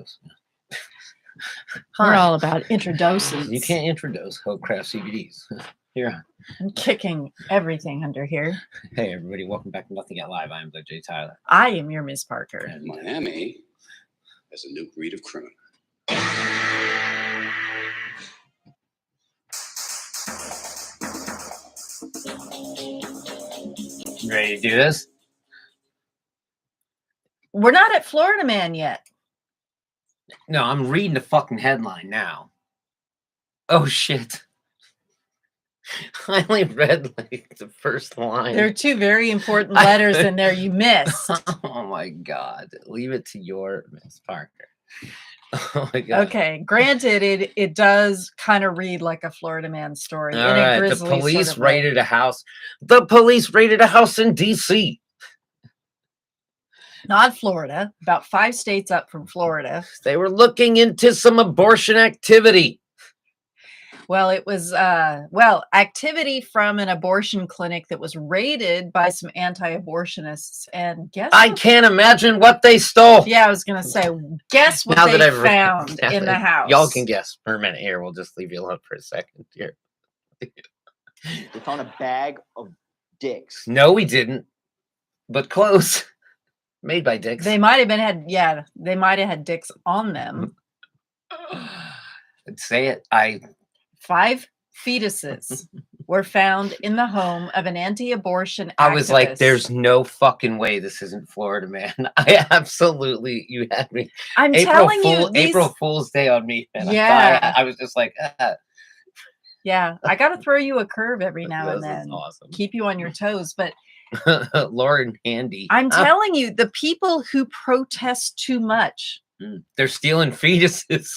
introdose. We're all about introdoses. You can't introdose Hoecraft CBDs. Here. I'm kicking everything under here. Hey, everybody. Welcome back to Nothing Yet Live. I am the J. Tyler. I am your Ms. Parker. And Miami has a new breed of criminal. You ready to do this? We're not at Florida Man yet. No, I'm reading the fucking headline now. Oh, shit. I only read like the first line. There are two very important letters in there you missed. Oh my God. Leave it to your Miss Parker. Oh my God. Okay. Granted, it does kind of read like a Florida Man story. All right. The grisly police sort of raided a house. The police raided a house in D.C. Not Florida. About 5 states up from Florida. They were looking into some abortion activity. Well, it was, activity from an abortion clinic that was raided by some anti-abortionists. And guess I can't imagine what they stole. Yeah, I was going to say, guess what they found in the house. Y'all can guess for a minute here. We'll just leave you alone for a second here. They found a bag of dicks. No, we didn't. But close. Made by dicks. They might have they might have had dicks on them. Say it. 5 fetuses were found in the home of an anti-abortion activist. I was like, there's no fucking way this isn't Florida Man. I absolutely, you had me. I'm telling you, April Fool's Day on me. And yeah. I was just like, Yeah, I got to throw you a curve every now and then. Awesome. Keep you on your toes. But Lauren Handy. I'm telling you, the people who protest too much. They're stealing fetuses.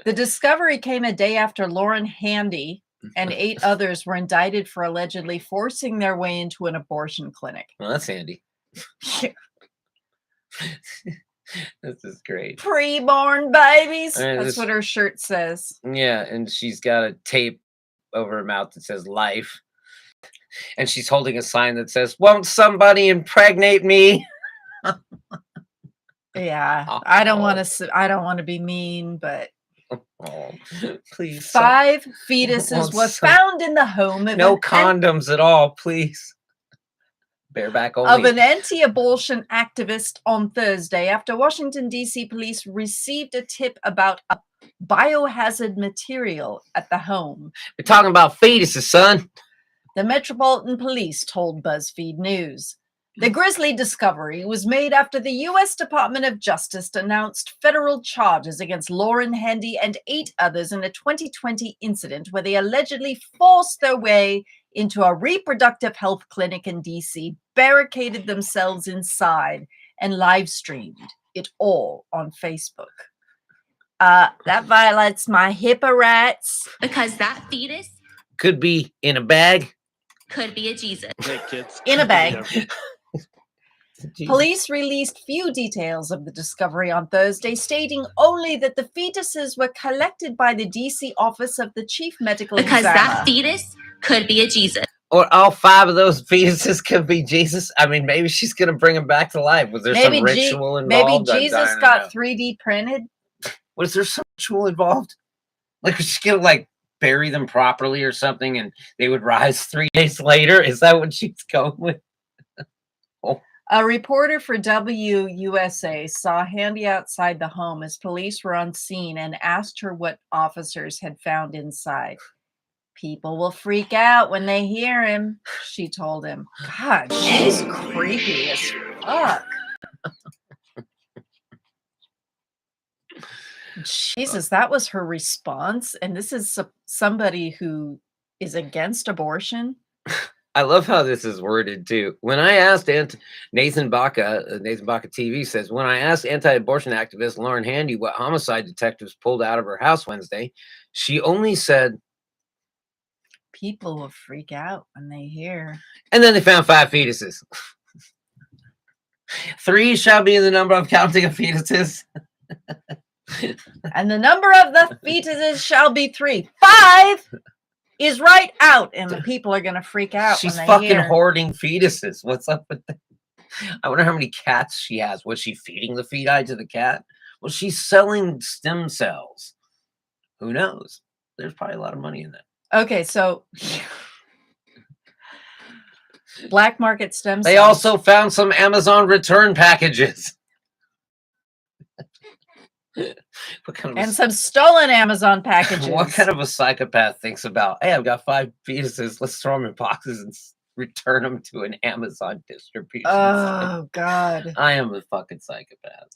The discovery came a day after Lauren Handy and 8 others were indicted for allegedly forcing their way into an abortion clinic. Well, that's handy. This is great. Preborn babies. Right, that's what her shirt says. Yeah, and she's got a tape over her mouth that says life. And she's holding a sign that says, "Won't somebody impregnate me?" Yeah, I don't want to be mean, but oh, please. 5 fetuses were found in the home of no condoms at all, please. Bareback only. Of an anti-abortion activist on Thursday after Washington, D.C. police received a tip about a biohazard material at the home. We're talking about fetuses, son. The Metropolitan Police told BuzzFeed News. The grisly discovery was made after the U.S. Department of Justice announced federal charges against Lauren Handy and 8 others in a 2020 incident where they allegedly forced their way into a reproductive health clinic in D.C., barricaded themselves inside, and live streamed it all on Facebook. That violates my HIPAA rights. Because that fetus could be in a bag. Could be a Jesus. In a bag. Police released few details of the discovery on Thursday, stating only that the fetuses were collected by the D.C. Office of the Chief Medical Examiner. Because that fetus could be a Jesus. Or all 5 of those fetuses could be Jesus. I mean, maybe she's going to bring him back to life. Was there some ritual involved? Maybe Jesus got 3D printed. Was there some ritual involved? Like, was she going to, like, bury them properly or something and they would rise 3 days later? Is that what she's going with? Oh. A reporter for WUSA saw Handy outside the home as police were on scene and asked her what officers had found inside. People will freak out when they hear him, she told him. God, she's creepy as fuck. Jesus, that was her response. And this is somebody who is against abortion. I love how this is worded too. When I asked Nathan Baca TV says, when I asked anti-abortion activist Lauren Handy what homicide detectives pulled out of her house Wednesday, she only said, people will freak out when they hear. And then they found 5 fetuses. 3 shall be the number of counting of fetuses. And the number of the fetuses shall be 3. 5 is right out, and the people are going to freak out. She's when they fucking hear. hoarding fetuses. What's up with that? I wonder how many cats she has. Was she feeding the feti to the cat? Well, she's selling stem cells. Who knows? There's probably a lot of money in that. Okay, so black market stem cells. They also found some Amazon return packages. What kind of and some stolen Amazon packages. What kind of a psychopath thinks about, hey, I've got 5 fetuses, let's throw them in boxes and return them to an Amazon distribution center. Oh, God. I am a fucking psychopath.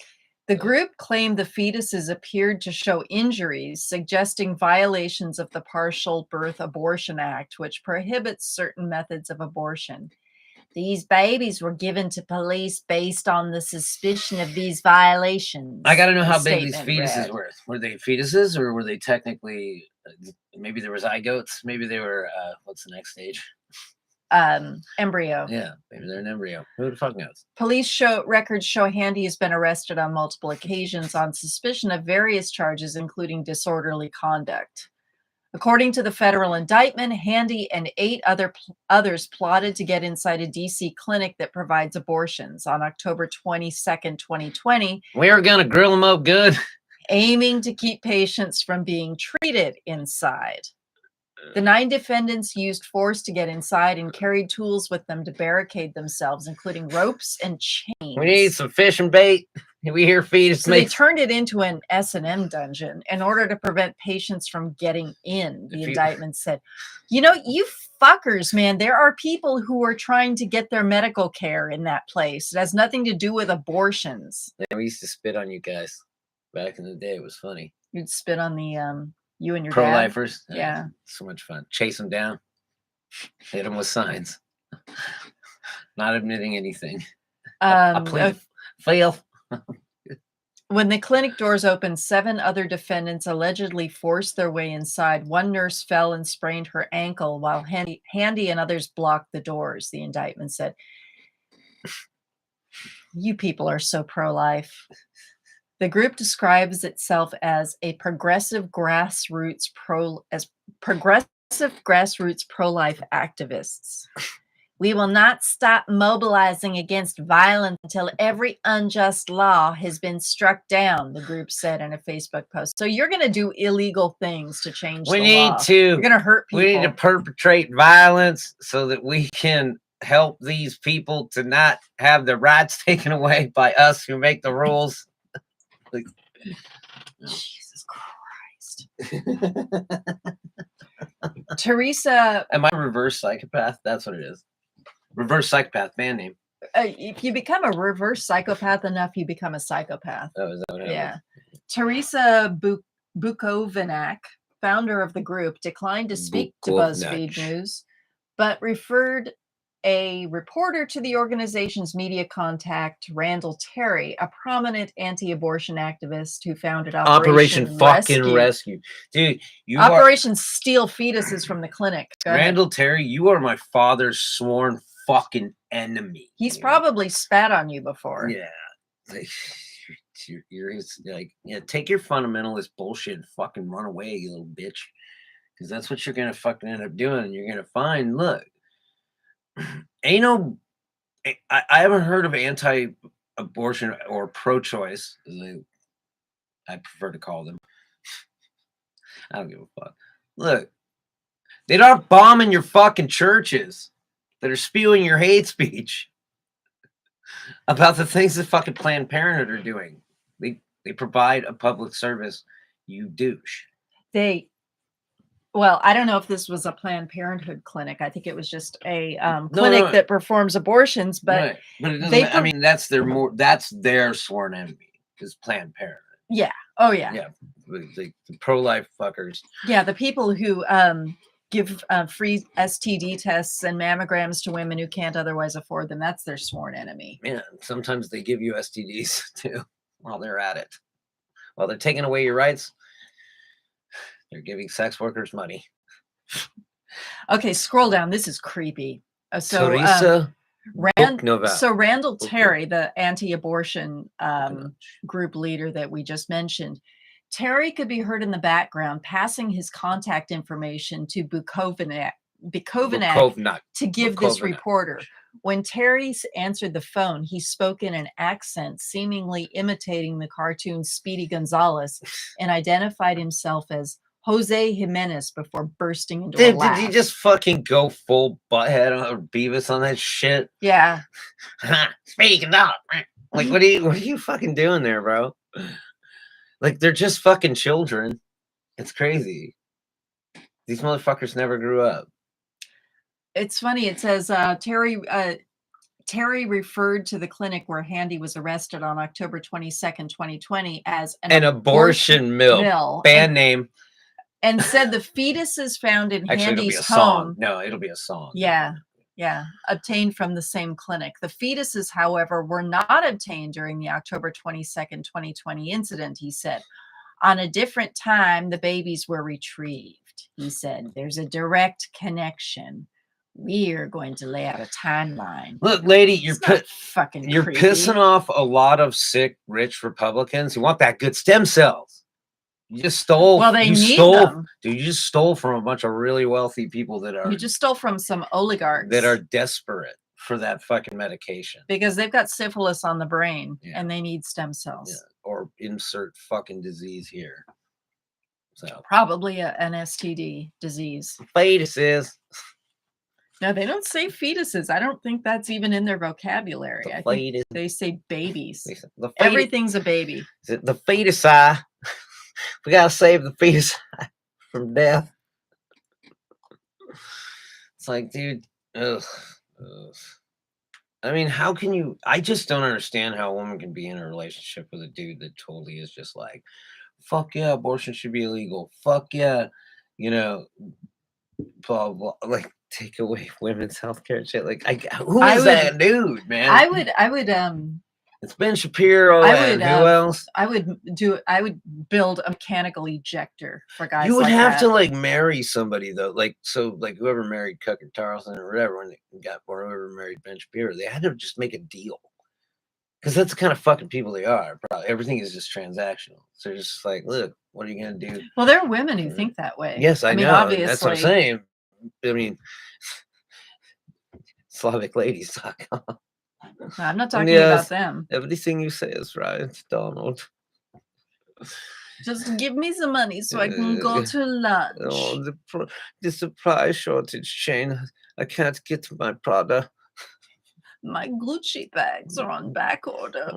The group claimed the fetuses appeared to show injuries, suggesting violations of the Partial Birth Abortion Act, which prohibits certain methods of abortion. These babies were given to police based on the suspicion of these violations. I got to know the how big these statement fetuses read. were. Were they fetuses or were they technically, maybe they were zygotes? Maybe they were, what's the next stage? Embryo. Yeah, maybe they're an embryo. Who the fuck knows? Police records show Handy has been arrested on multiple occasions on suspicion of various charges, including disorderly conduct. According to the federal indictment, Handy and 8 others plotted to get inside a D.C. clinic that provides abortions on October 22nd, 2020. We are going to grill them up good. Aiming to keep patients from being treated inside. The 9 defendants used force to get inside and carried tools with them to barricade themselves, including ropes and chains. We need some fishing bait. We hear fetus So they meat. turned it into an S&M dungeon in order to prevent patients from getting in, the indictment said. You know, you fuckers, man, there are people who are trying to get their medical care in that place. It has nothing to do with abortions. Yeah, we used to spit on you guys back in the day. It was funny. You'd spit on the you and your dad. Pro-lifers. Yeah. So much fun. Chase them down. Hit them with signs. Not admitting anything. I plead fail. When the clinic doors opened, 7 other defendants allegedly forced their way inside. One nurse fell and sprained her ankle while Handy and others blocked the doors, the indictment said. You people are so pro-life. The group describes itself as a progressive grassroots pro-life activists. We will not stop mobilizing against violence until every unjust law has been struck down, the group said in a Facebook post. So you're going to do illegal things to change the law. You're going to hurt people. We need to perpetrate violence so that we can help these people to not have their rights taken away by us who make the rules. Like, Jesus Christ. Teresa. Am I a reverse psychopath? That's what it is. Reverse psychopath, band name. If you become a reverse psychopath enough, you become a psychopath. Oh, is that what happens? Yeah. Teresa Bukovinak, founder of the group, declined to speak to BuzzFeed News, but referred a reporter to the organization's media contact, Randall Terry, a prominent anti-abortion activist who founded Operation Rescue. Dude, Operation Steal Fetuses from the Clinic. Randall Terry, you are my father's sworn fucking enemy. He's probably spat on you before. Yeah. Like, you're like, yeah, take your fundamentalist bullshit and fucking run away, you little bitch. Because that's what you're going to fucking end up doing. You're going to find, look, ain't no, I haven't heard of anti-abortion or pro-choice, as I prefer to call them. I don't give a fuck. Look, they don't bombing your fucking churches that are spewing your hate speech about the things that fucking Planned Parenthood are doing. They provide a public service, you douche. Well, I don't know if this was a Planned Parenthood clinic. I think it was just a clinic that performs abortions. But, right. But it doesn't. I mean, that's their sworn enemy is Planned Parenthood. Yeah. Oh yeah. Yeah. The pro-life fuckers. Yeah, the people who give free STD tests and mammograms to women who can't otherwise afford them. That's their sworn enemy. Yeah. Sometimes they give you STDs too while they're at it. While they're taking away your rights. They're giving sex workers money. Okay, scroll down. This is creepy. Teresa Randall Terry, the anti-abortion group leader that we just mentioned, Terry could be heard in the background passing his contact information to Bukovinak to give this reporter. When Terry answered the phone, he spoke in an accent seemingly imitating the cartoon Speedy Gonzales and identified himself as Jose Jimenez before bursting into a Did laugh. you just fucking go full butthead on Beavis on that shit? Yeah. Speaking of, like, what are you fucking doing there, bro? Like, they're just fucking children. It's crazy. These motherfuckers never grew up. It's funny. It says Terry referred to the clinic where Handy was arrested on October 22nd, 2020 as An abortion mill. Band name. And said the fetuses found in Actually, it'll be a Handy's song. home. No, it'll be a song. Yeah. Yeah. Obtained from the same clinic. The fetuses, however, were not obtained during the October 22nd, 2020 incident, he said. On a different time, the babies were retrieved. He said, there's a direct connection. We're going to lay out a timeline. Look, lady, you're fucking you're creepy. pissing off a lot of sick, rich Republicans who want that good stem cells. You just stole. Well, they you need stole, them. dude. You just stole from a bunch of really wealthy people that are. You just stole from some oligarchs that are desperate for that fucking medication because they've got syphilis on the brain and they need stem cells. Yeah. Or insert fucking disease here. So probably an STD disease. Fetuses. No, they don't say fetuses. I don't think that's even in their vocabulary. I think they say babies. Everything's a baby. The fetus eye. We gotta save the fetus from death. It's like, dude. Ugh. I mean, how can you? I just don't understand how a woman can be in a relationship with a dude that totally is just like, fuck yeah, abortion should be illegal. Fuck yeah, you know, blah blah. Like, take away women's health care and shit. Like, who is that dude, man? I would It's Ben Shapiro and who else? I would build a mechanical ejector for guys. You would like have that. to like marry somebody though, like whoever married Tucker Carlson or whatever, when they got or whoever married Ben Shapiro, they had to just make a deal. Because that's the kind of fucking people they are. Probably everything is just transactional. So they're just like, look, what are you gonna do? Well, there are women who think that way. Yes, I mean, know. obviously. That's what I'm saying. I mean, SlavicLadies.com. No, I'm not talking about them. Everything you say is right, Donald. Just give me some money so I can go to lunch. Oh, the supply shortage, Shane. I can't get my Prada. My Gucci bags are on back order.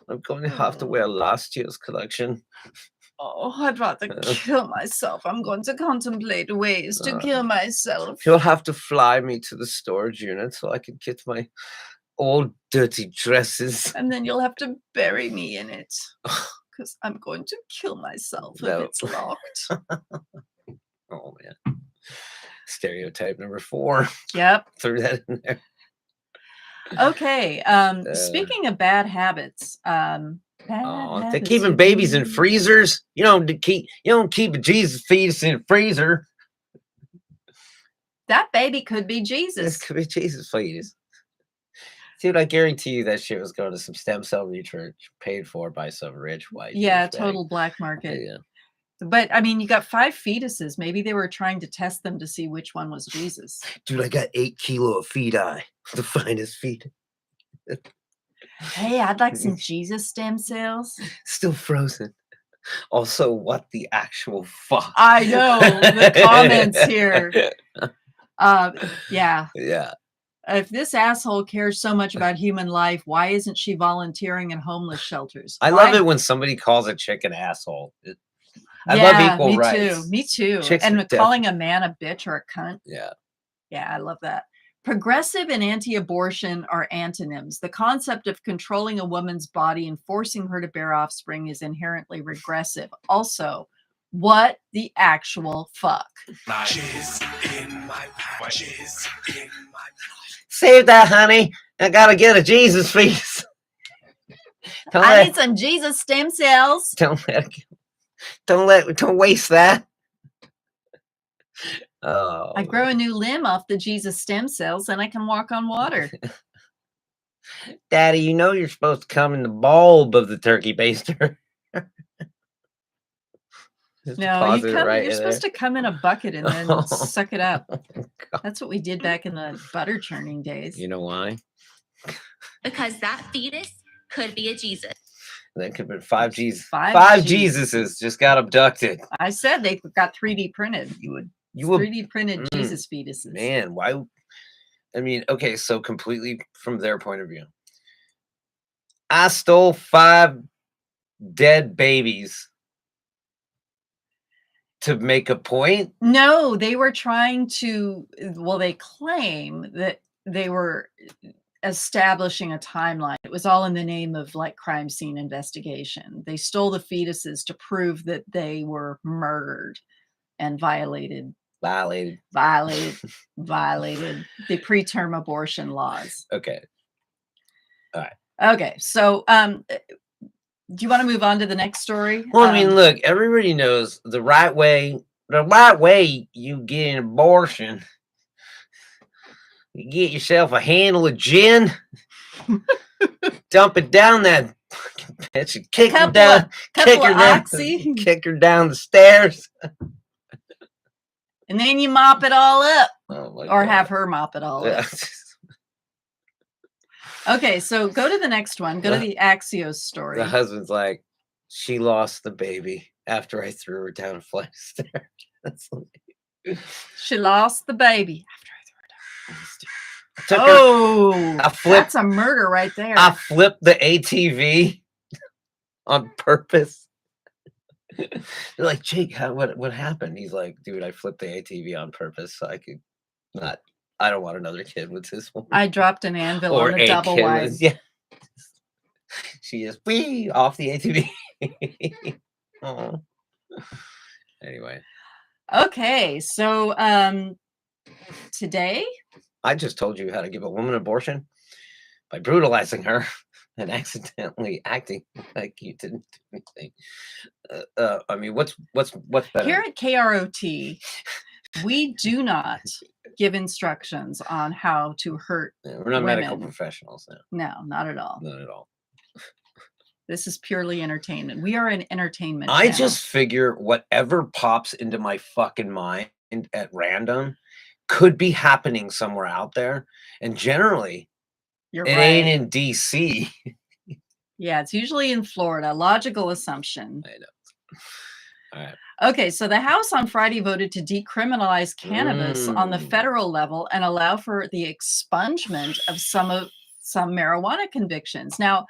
I'm going to have to wear last year's collection. Oh, I'd rather kill myself. I'm going to contemplate ways to kill myself. You'll have to fly me to the storage unit so I can get my old dirty dresses. And then you'll have to bury me in it. Because I'm going to kill myself if it's locked. Oh, man. Stereotype number 4. Yep. Threw that in there. Okay. Speaking of bad habits, they're keeping babies in freezers. You don't keep a Jesus fetus in a freezer. That baby could be Jesus. This could be Jesus fetus. Dude, I guarantee you that shit was going to some stem cell research paid for by some rich white. Yeah, total black market. Yeah. But I mean, you got 5 fetuses. Maybe they were trying to test them to see which one was Jesus. Dude, I got 8 kilo of feti, the finest feet. Hey, I'd like some Jesus stem cells. Still frozen. Also, what the actual fuck? I know the comments here. Yeah. Yeah. If this asshole cares so much about human life, why isn't she volunteering in homeless shelters? I love it when somebody calls a chick an asshole. I love equal rights. Me too. Chicks and calling a man a bitch or a cunt. Yeah. Yeah, I love that. Progressive and anti-abortion are antonyms. The concept of controlling a woman's body and forcing her to bear offspring is inherently regressive. Also, what the actual fuck? Save that, honey. I gotta get a Jesus fetus. I need some Jesus stem cells. Don't waste that. Oh. I grow a new limb off the Jesus stem cells and I can walk on water. Daddy, you know you're supposed to come in the bulb of the turkey baster. No, you're supposed to come in a bucket and then suck it up. That's what we did back in the butter churning days. You know why? Because that fetus could be a Jesus. That could have been five Jesus. Five Five Jesus. Jesuses just got abducted. I said they got 3D printed. You would 3D printed Jesus fetuses. Man, why? I mean, okay, so completely from their point of view, I stole 5 dead babies to make a point. No, they were trying to, well, they claim that they were establishing a timeline. It was all in the name of like crime scene investigation. They stole the fetuses to prove that they were murdered and violated Violated. violated the preterm abortion laws. Okay. All right. Okay, so do you want to move on to the next story? Well, I mean, look, everybody knows the right way you get an abortion. You get yourself a handle of gin, dump it down that bitch, and kick her down, kick her down the stairs. And then you mop it all up, or God. Have her mop it all up. Okay, so go to the next one. Go to the Axios story. The husband's like, she lost the baby after I threw her down a flight of stairs. She lost the baby after I threw her down a flight of stairs. That's a murder right there. I flipped the ATV on purpose. They're like, Jake, what happened? He's like, dude, I flipped the ATV on purpose so I could not. I don't want another kid with this one. I dropped an anvil on the double wide. Yeah. She is off the ATV. Oh. Anyway. Okay, so today I just told you how to give a woman an abortion by brutalizing her and accidentally acting like you didn't do anything. I mean, what's better? Here at KROT, we do not give instructions on how to hurt. Yeah, we're not women. medical professionals now. No, not at all. Not at all. This is purely entertainment. We are an entertainment I channel. just figure whatever pops into my fucking mind at random could be happening somewhere out there. And generally, You're it right. ain't in DC. Yeah, it's usually in Florida. Logical assumption. I know. All right. Okay, so the House on Friday voted to decriminalize cannabis on the federal level and allow for the expungement of some marijuana convictions. Now,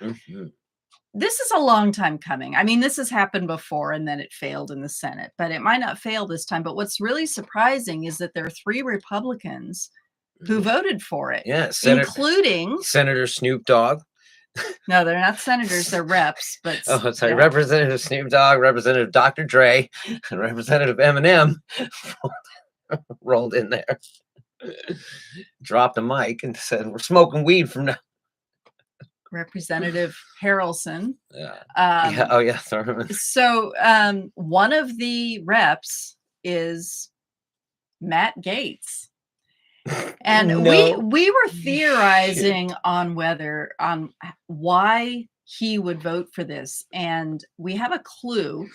this is a long time coming. I mean, this has happened before and then it failed in the Senate, but it might not fail this time. But what's really surprising is that there are 3 Republicans who voted for it. Yeah, including Senator Snoop Dogg. No, they're not senators, they're reps. But sorry, yeah. Representative Snoop Dogg, Representative Dr. Dre, and Representative Eminem rolled in there, dropped a mic, and said, "We're smoking weed from now." Representative Harrelson. Yeah. Yeah. Sorry. So one of the reps is Matt Gaetz. And we were theorizing on why he would vote for this, and we have a clue.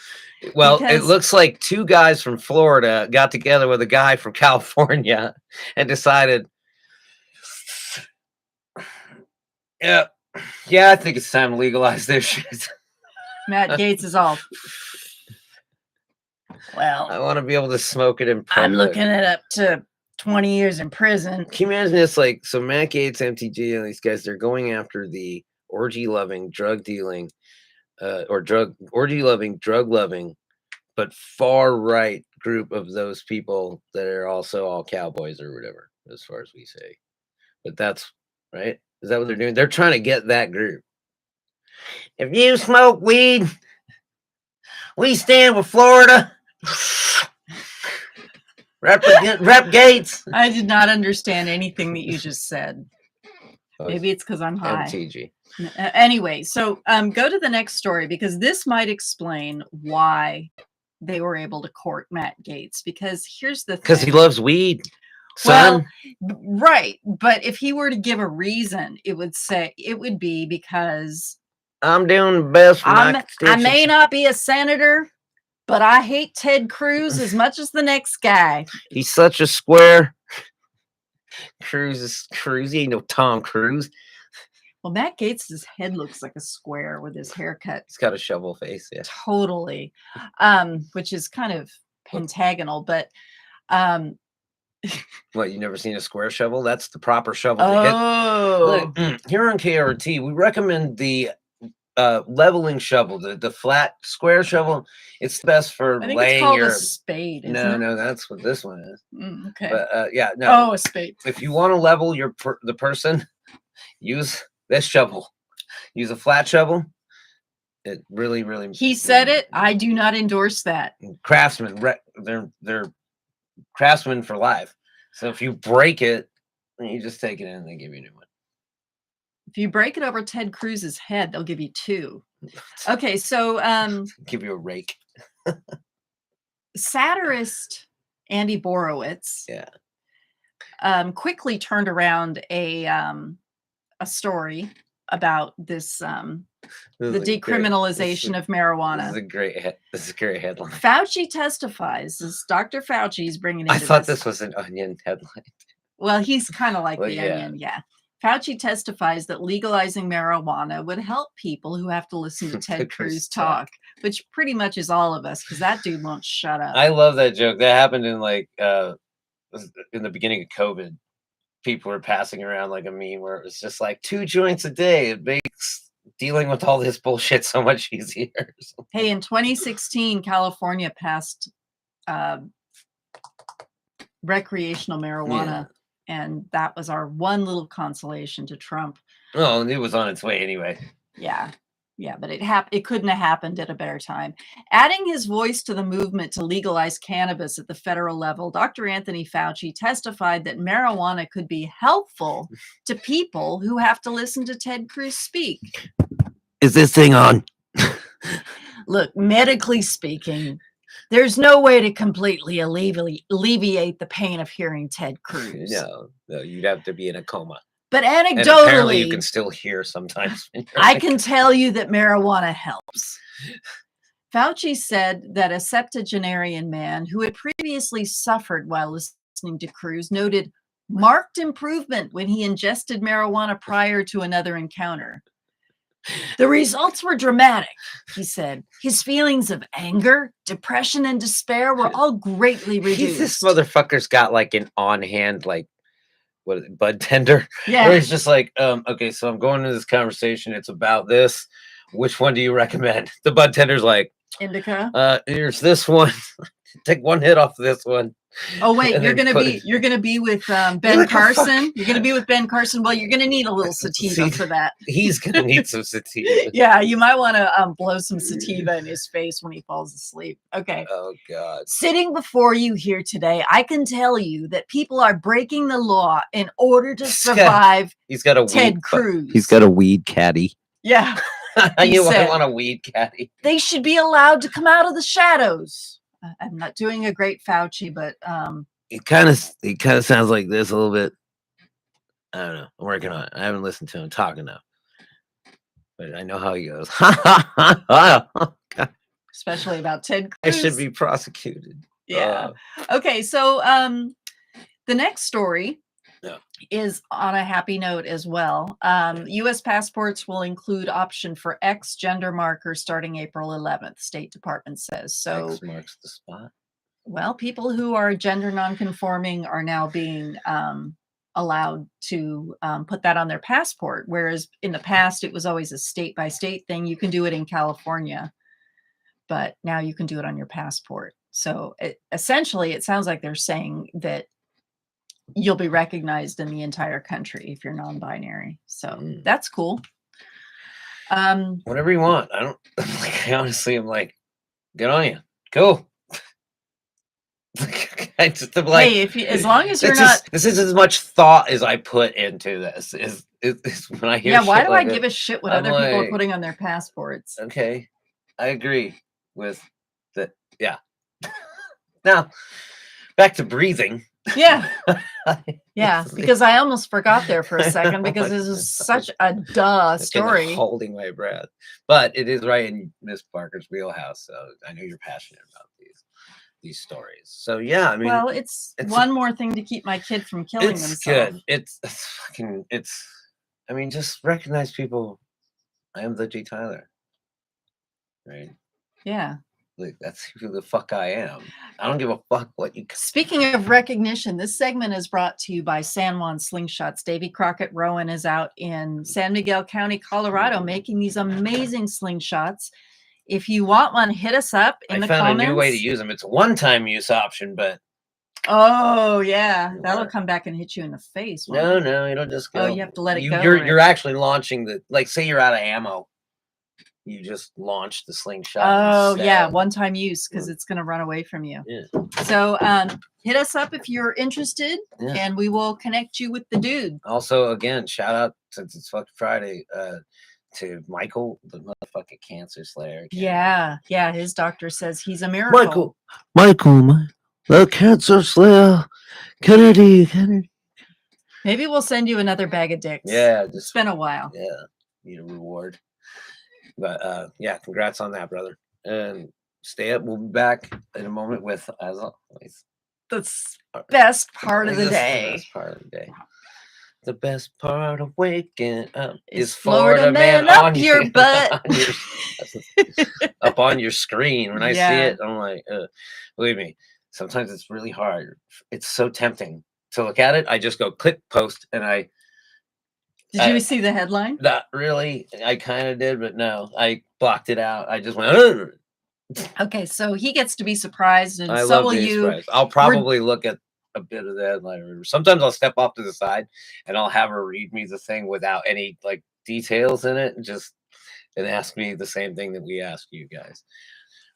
Well, it looks like 2 guys from Florida got together with a guy from California and decided, yeah, I think it's time to legalize this shit. Matt Gaetz is all, well, I want to be able to smoke it in public. I'm looking at up to 20 years in prison. Can you imagine this? Like, so Matt Gaetz, MTG, and these guys, they're going after the orgy-loving, drug-dealing, orgy-loving, drug-loving, but far-right group of those people that are also all cowboys or whatever, as far as we say. But that's, right? Is that what they're doing? They're trying to get that group. If you smoke weed, we stand with Florida. Rep Gaetz. I did not understand anything that you just said. Maybe it's because I'm high. MTG. Anyway, so go to the next story, because this might explain why they were able to court Matt Gaetz. Because here's the thing. Because he loves weed, son. Well, right. But if he were to give a reason, it would be because I'm doing the best for my I constituents. may not be a senator, but I hate Ted Cruz as much as the next guy. He's such a square. Cruise. He ain't no Tom Cruise. Well, Matt Gates' head looks like a square with his haircut. He's got a shovel face. Yeah. Totally. Which is kind of pentagonal, but What, you never seen a square shovel? That's the proper shovel to oh, hit. Here on KRT, we recommend the leveling shovel, the flat square shovel. It's best for I think laying it's called your a spade. Isn't no, it? no, that's what this one is. Okay. But yeah, no. Oh, a spade. If you want to level the person, use this shovel. Use a flat shovel. It really, really. He said it. I do not endorse that. Craftsmen, they're craftsmen for life. So if you break it, you just take it in and they give you a new one. If you break it over Ted Cruz's head, they'll give you 2. Okay, so Give you a rake. satirist Andy Borowitz, quickly turned around a story about this the decriminalization of marijuana. This is a great headline. Fauci testifies. This Dr. Fauci is bringing into I thought this was an Onion headline. Well, he's kind of like Well, the yeah. Onion, yeah. Fauci testifies that legalizing marijuana would help people who have to listen to Ted Cruz talk, which pretty much is all of us, because that dude won't shut up. I love that joke. That happened in in the beginning of COVID. People were passing around like a meme where it was just like 2 joints a day. It makes dealing with all this bullshit so much easier. Hey, in 2016, California passed recreational marijuana, and that was our one little consolation to Trump. Oh, and it was on its way anyway. Yeah, but it couldn't have happened at a better time. Adding his voice to the movement to legalize cannabis at the federal level, Dr. Anthony Fauci testified that marijuana could be helpful to people who have to listen to Ted Cruz speak. Is this thing on? Look, medically speaking, there's no way to completely alleviate the pain of hearing Ted Cruz. No, you'd have to be in a coma. But And apparently anecdotally, you can still hear sometimes. I can tell you that marijuana helps. Fauci said that a septuagenarian man who had previously suffered while listening to Cruz noted marked improvement when he ingested marijuana prior to another encounter. The results were dramatic, he said. His feelings of anger, depression, and despair were all greatly reduced. This motherfucker's got like an on-hand, like, what is it, bud tender? Yeah. Where he's just like, okay, so I'm going into this conversation. It's about this. Which one do you recommend? The bud tender's like, indica. Here's this one. Take one hit off this one. Oh wait, and you're then gonna be with Ben Carson. You're gonna be with Ben Carson. Well, you're gonna need a little sativa for that. He's gonna need some sativa. Yeah, you might want to blow some sativa in his face when he falls asleep. Okay. Oh God. Sitting before you here today, I can tell you that people are breaking the law in order to survive. He's got a Ted Cruz. He's got a weed caddy. Yeah. You said- want a weed caddy? They should be allowed to come out of the shadows. I'm not doing a great Fauci, but It kind of sounds like this a little bit. I don't know. I'm working on it. I haven't listened to him talk enough, but I know how he goes. especially about Ted I Cruz. should be prosecuted. Yeah. Okay, so the next story Yeah. is on a happy note as well. U.S. passports will include option for X gender marker starting April 11th, State Department says. So, X marks the spot. well, people who are gender nonconforming are now being allowed to put that on their passport, whereas in the past it was always a state-by-state thing. You can do it in California, but now you can do it on your passport. So essentially, it sounds like they're saying that you'll be recognized in the entire country if you're non-binary. So that's cool. Whatever you want. I don't. Like, honestly, I'm like, good on you. Cool. I just am like, Hey, as long as you're this is as much thought as I put into this. Is when I hear. Yeah, why shit do like I give a shit what I'm other people are like, putting on their passports? Okay, I agree with that. Yeah. Now, back to breathing. Yeah. Yeah, because I almost forgot there for a second because this is such a duh story. Holding my breath, but it is right in Miss Parker's wheelhouse, so I know you're passionate about these. these stories. So yeah, I mean, well, it's it's one more thing to keep my kid from killing it's themselves. good. It's fucking. It's. I mean, just recognize people. I am the G Tyler. Right. Yeah. Like that's who the fuck I am. I don't give a fuck what you. Speaking of recognition, this segment is brought to you by San Juan Slingshots. Davy Crockett Rowan is out in San Miguel County, Colorado, making these amazing slingshots. If you want one, hit us up in the found comments. a new way to use them. It's a one-time use option, but Oh yeah, that'll come back and hit you in the face. no, you don't just go. Oh, you have to let it go. You're actually launching the, like, say you're out of ammo. You just launch the slingshot. Oh yeah, instead. one-time use because it's going to run away from you. Yeah. So hit us up if you're interested, and we will connect you with the dude. Also, again, shout out, since it's fucking Friday, to Michael, the motherfucking cancer slayer. Yeah, his doctor says he's a miracle. Michael, the cancer slayer, Kennedy. Maybe we'll send you another bag of dicks. Yeah, It's been a while. Yeah, need a reward. But yeah, congrats on that, brother. And stay up. We'll be back in a moment with, as always, The best part of the day. The best part of the day. The best part of waking up is Florida man up your butt. Up on your screen. When I see Yeah. it, I'm like, believe me, sometimes it's really hard. It's so tempting to look at it. I just go click post, and Did you see the headline? Not really. I kind of did, but no, I blocked it out. I just went, "Ugh." Okay, so he gets to be surprised, and I so love will being you. surprised. I'll probably look at a bit of the headline. Or sometimes I'll step off to the side and I'll have her read me the thing without any like details in it, and ask me the same thing that we ask you guys.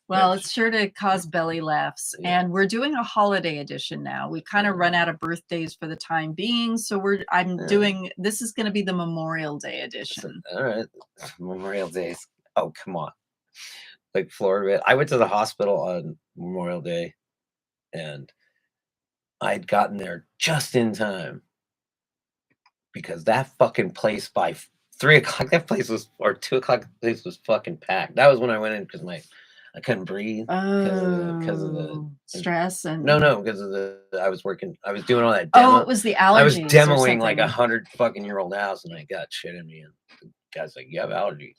Well, it's sure to cause belly laughs. Yeah. And we're doing a holiday edition now. We kind of run out of birthdays for the time being. So I'm doing, this is going to be the Memorial Day edition. All right. Memorial Days. Oh, come on. Like Florida. I went to the hospital on Memorial Day, and I'd gotten there just in time because that fucking place by 3 o'clock, that place was, or 2 o'clock, the place was fucking packed. That was when I went in because I couldn't breathe because of the stress and no, because of I was doing all that demo. Oh, it was the allergies. I was demoing something. like 100 fucking year old house, and I got shit in me, and the guy's like, "You have allergies."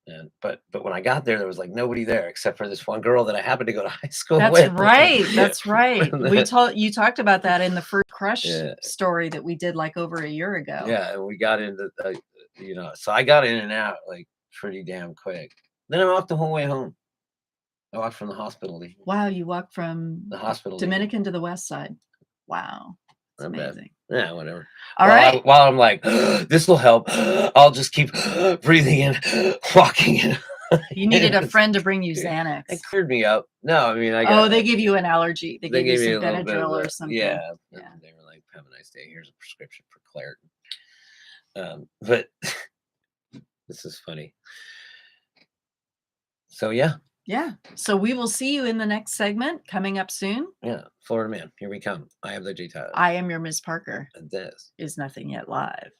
And but when I got there was like nobody there except for this one girl that I happened to go to high school with. That's right. That's right. You talked about that in the first crush story that we did like over a year ago. Yeah, and we got into so I got in and out like pretty damn quick. Then I walked the whole way home. I walked from the hospital. Wow, you walked from the hospital Dominican to the west side. Wow. That's amazing. Yeah, whatever. All right. While I'm like, this will help. I'll just keep breathing in, walking in. You needed a friend to bring you Xanax. It cleared me up. No, I mean, they give you an allergy. They give you some Benadryl or something. Yeah. They were like, have a nice day. Here's a prescription for Claritin. But this is funny. So, yeah. Yeah. So we will see you in the next segment coming up soon. Yeah. Florida man. Here we come. I am the G Tyler. I am your Miss Parker. And this is Nothing Yet Live.